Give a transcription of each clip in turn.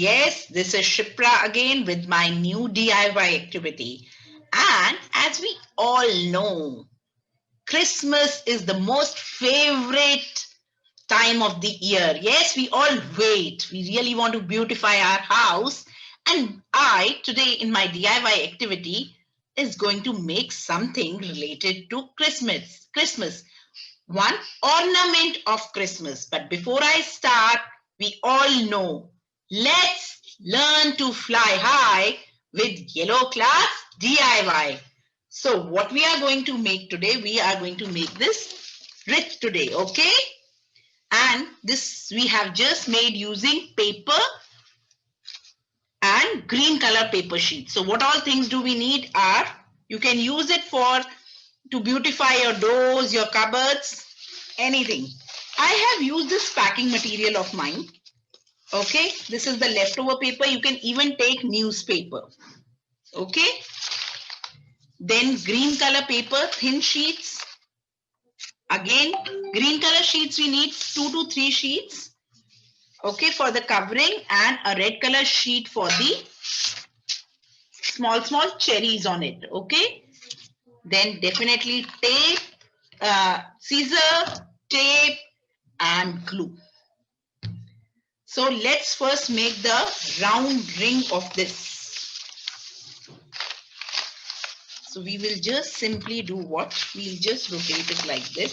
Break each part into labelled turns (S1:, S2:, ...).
S1: yes, this is Shipra again with my new DIY activity. And as we all know, Christmas is the most favorite time of the year. Yes, we all wait. We really want to beautify our house. And I, today in my DIY activity, is going to make something related to Christmas. One ornament of Christmas. But before I start, we all know, let's learn to fly high with Yellow Class DIY. So what we are going to make today, we are going to make this wreath today, okay? And this we have just made using paper and green color paper sheet. So what all things do we need are, you can use it for to beautify your doors, your cupboards, anything. I have used this packing material of mine. Okay, this is the leftover paper. You can even take newspaper. Okay, then green color paper, thin sheets. Again, green color sheets, we need 2 to 3 sheets. Okay, for the covering, and a red color sheet for the small cherries on it. Okay, then definitely tape, scissor, tape, and glue. So let's first make the round ring of this. So we will just simply do what? We'll just rotate it like this.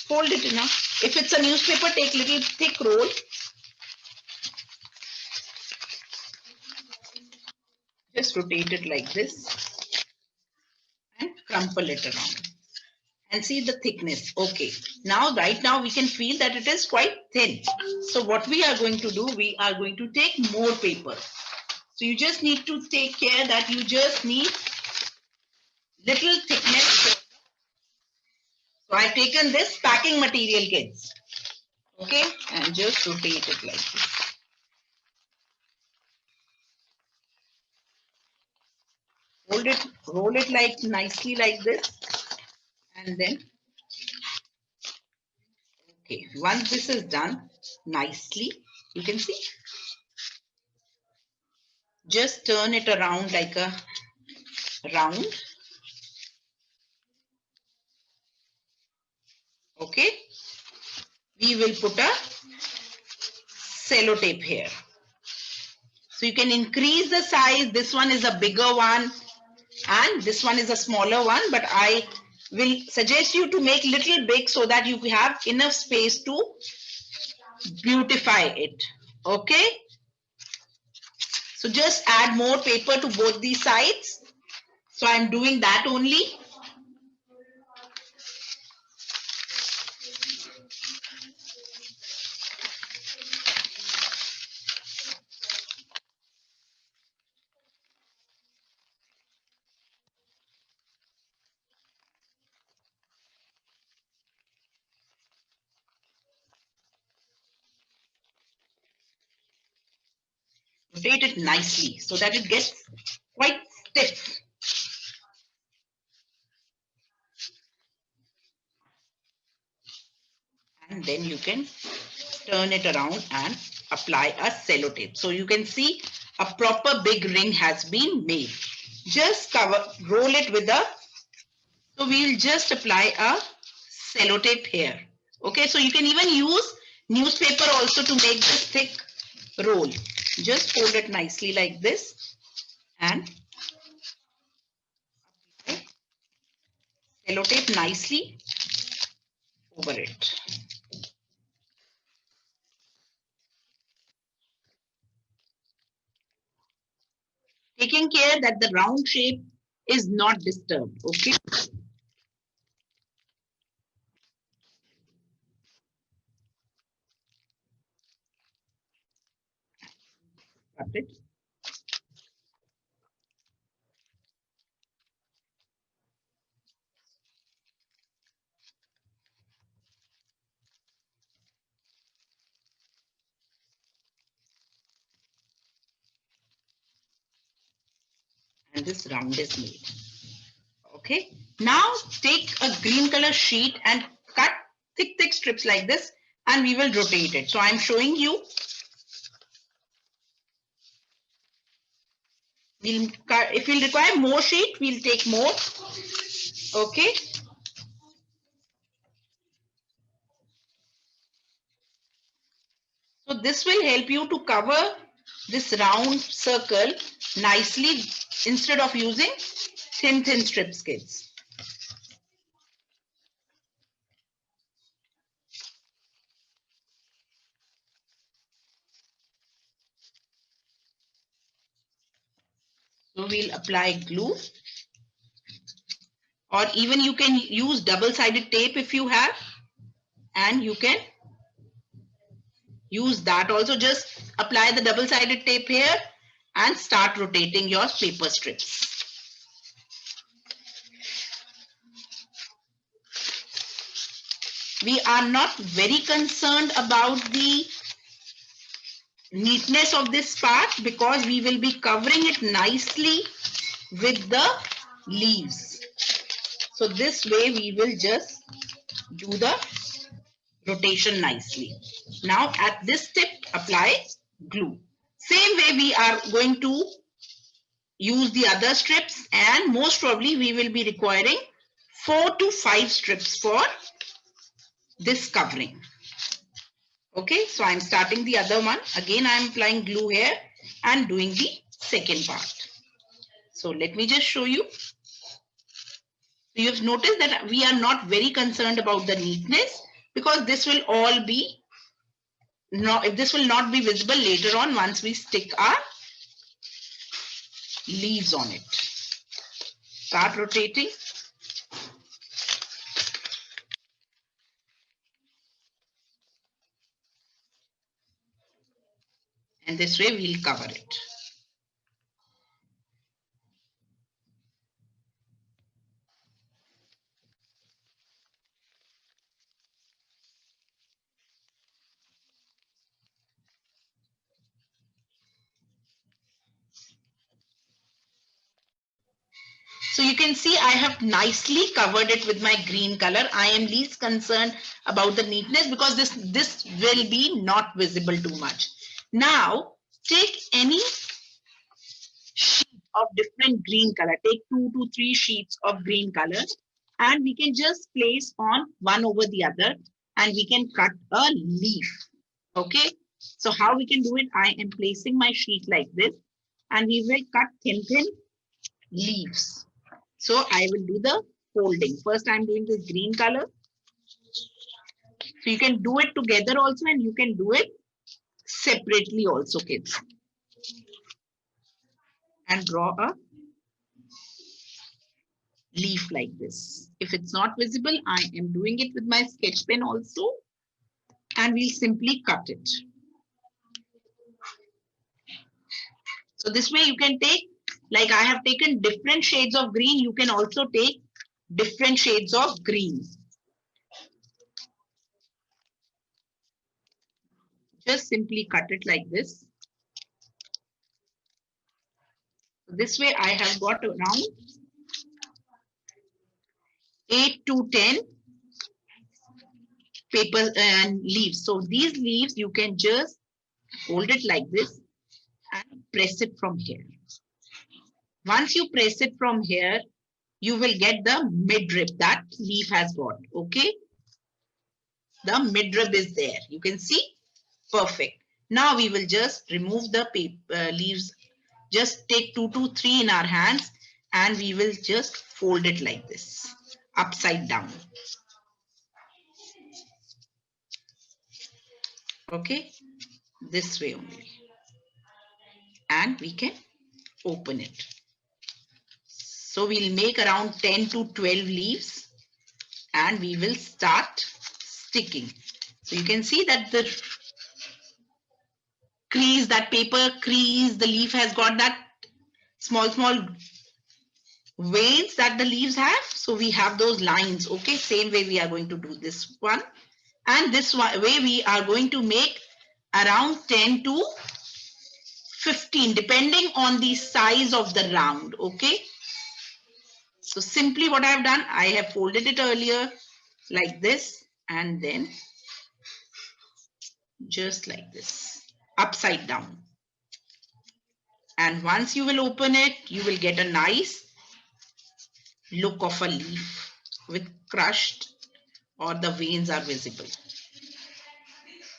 S1: Fold it enough. If it's a newspaper, take little thick roll. Just rotate it like this and crumple it around. And see the thickness. Okay. Now, right now we can feel that it is quite thin. So what we are going to do, we are going to take more paper. So you just need to take care that you just need little thickness. So I've taken this packing material, kids. Okay, and just rotate it like this. Hold it, roll it like nicely like this. And then, okay, once this is done nicely, you can see, just turn it around like a round. Okay, we will put a sellotape here. So you can increase the size. This one is a bigger one and this one is a smaller one, but I will suggest you to make little big so that you have enough space to beautify it. Okay, so just add more paper to both these sides. So I'm doing that only. Rotate it nicely so that it gets quite stiff. And then you can turn it around and apply a sellotape. So you can see a proper big ring has been made. Just roll it with a, so we'll just apply a sellotape here. Okay, so you can even use newspaper also to make this thick roll. Just fold it nicely like this and apply sellotape nicely over it. Taking care that the round shape is not disturbed. Okay. Cut it. And this round is made. Okay. Now take a green color sheet and cut thick, thick, strips like this and we will rotate it. So I'm showing you If we'll require more sheet, we'll take more. Okay. So this will help you to cover this round circle nicely instead of using thin strips, kids. So we'll apply glue, or even you can use double-sided tape if you have, and you can use that also. Just apply the double-sided tape here and start rotating your paper strips. We are not very concerned about the neatness of this part because we will be covering it nicely with the leaves. So this way we will just do the rotation nicely. Now at this tip, apply glue. Same way we are going to use the other strips, and most probably we will be requiring 4 to 5 strips for this covering. Okay, so I'm starting the other one. Again, I'm applying glue here and doing the second part. So let me just show you. You've noticed that we are not very concerned about the neatness because this will all be, this will not be visible later on once we stick our leaves on it. Start rotating. And this way we'll cover it. So you can see I have nicely covered it with my green color. I am least concerned about the neatness because this will be not visible too much. Now take any sheet of different green color. Take 2 to 3 sheets of green color and we can just place on one over the other and we can cut a leaf. Okay. So how we can do it? I am placing my sheet like this and we will cut thin leaves. So I will do the folding. First I'm doing this green color. So you can do it together also and you can do it separately also, kids. And draw a leaf like this. If it's not visible, I am doing it with my sketch pen also. And we'll simply cut it. So this way you can take, like I have taken different shades of green, you can also take different shades of green. Just simply cut it like this. This way I have got around 8 to 10 paper and leaves. So these leaves you can just hold it like this and press it from here. Once you press it from here, you will get the midrib that leaf has got. Okay. The midrib is there. You can see. Perfect. Now we will just remove the paper, leaves. Just take 2 to 3 in our hands and we will just fold it like this, upside down. Okay. This way only. And we can open it. So we'll make around 10 to 12 leaves and we will start sticking. So you can see that the crease, that paper crease, the leaf has got that small veins that the leaves have. So we have those lines. Okay, same way we are going to do this one. And this way we are going to make around 10 to 15 depending on the size of the round. Okay. So simply what I have done, I have folded it earlier like this and then just like this, upside down. And once you will open it, you will get a nice look of a leaf with crushed or the veins are visible.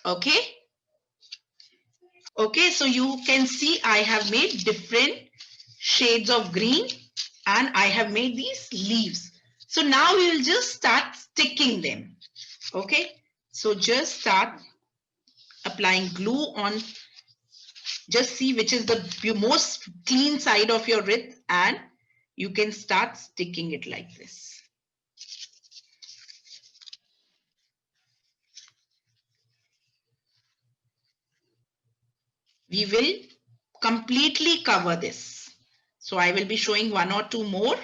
S1: Okay. Okay, so you can see I have made different shades of green and I have made these leaves. So now we will just start sticking them. Okay, so just start applying glue on. Just see which is the most clean side of your wreath and you can start sticking it like this. We will completely cover this. So I will be showing one or two more.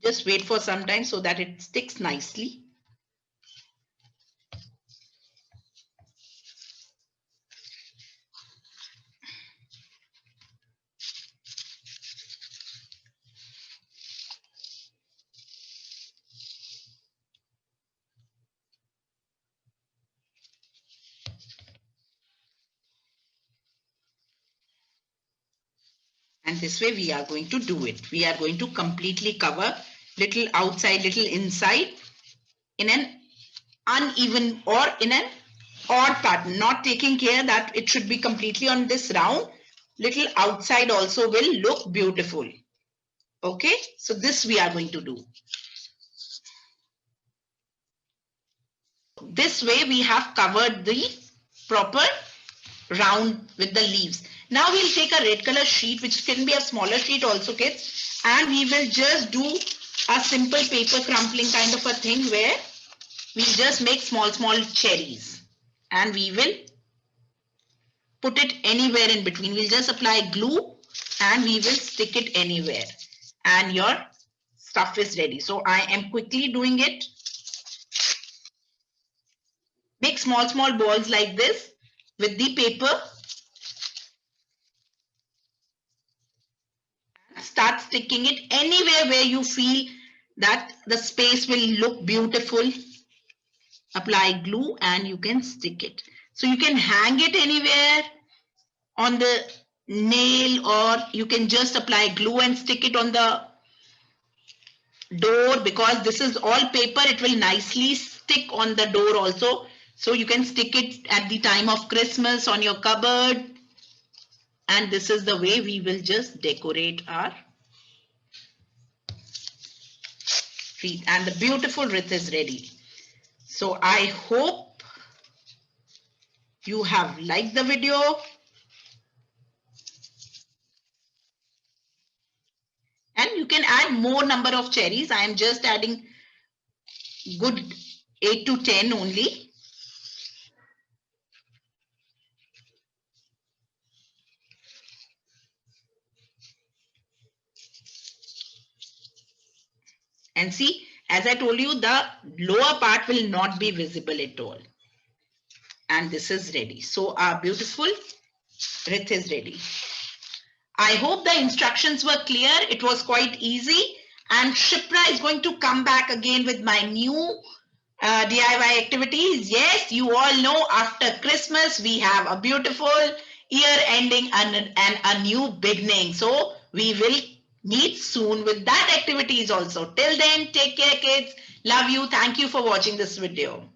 S1: Just wait for some time so that it sticks nicely. And this way we are going to do it. We are going to completely cover little outside, little inside in an uneven or in an odd pattern, not taking care that it should be completely on this round. Little outside also will look beautiful. Okay, so this we are going to do. This way we have covered the proper round with the leaves. Now we'll take a red color sheet, which can be a smaller sheet also, kids, and we will just do a simple paper crumpling kind of a thing where we just make small cherries and we will put it anywhere in between. We'll just apply glue and we will stick it anywhere and your stuff is ready. So I am quickly doing it. Make small balls like this with the paper. Start sticking it anywhere where you feel that the space will look beautiful. Apply glue and you can stick it. So you can hang it anywhere on the nail or you can just apply glue and stick it on the door. Because this is all paper, it will nicely stick on the door also. So you can stick it at the time of Christmas on your cupboard. And this is the way we will just decorate our wreath. And the beautiful wreath is ready. So I hope you have liked the video. And you can add more number of cherries. I am just adding good 8 to 10 only. And see, as I told you, the lower part will not be visible at all. And this is ready. So our beautiful wreath is ready. I hope the instructions were clear. It was quite easy. And Shipra is going to come back again with my new DIY activities. Yes, you all know after Christmas, we have a beautiful year ending and a new beginning. So we will meet soon with that activities also. Till then, take care, kids. Love you. Thank you for watching this video.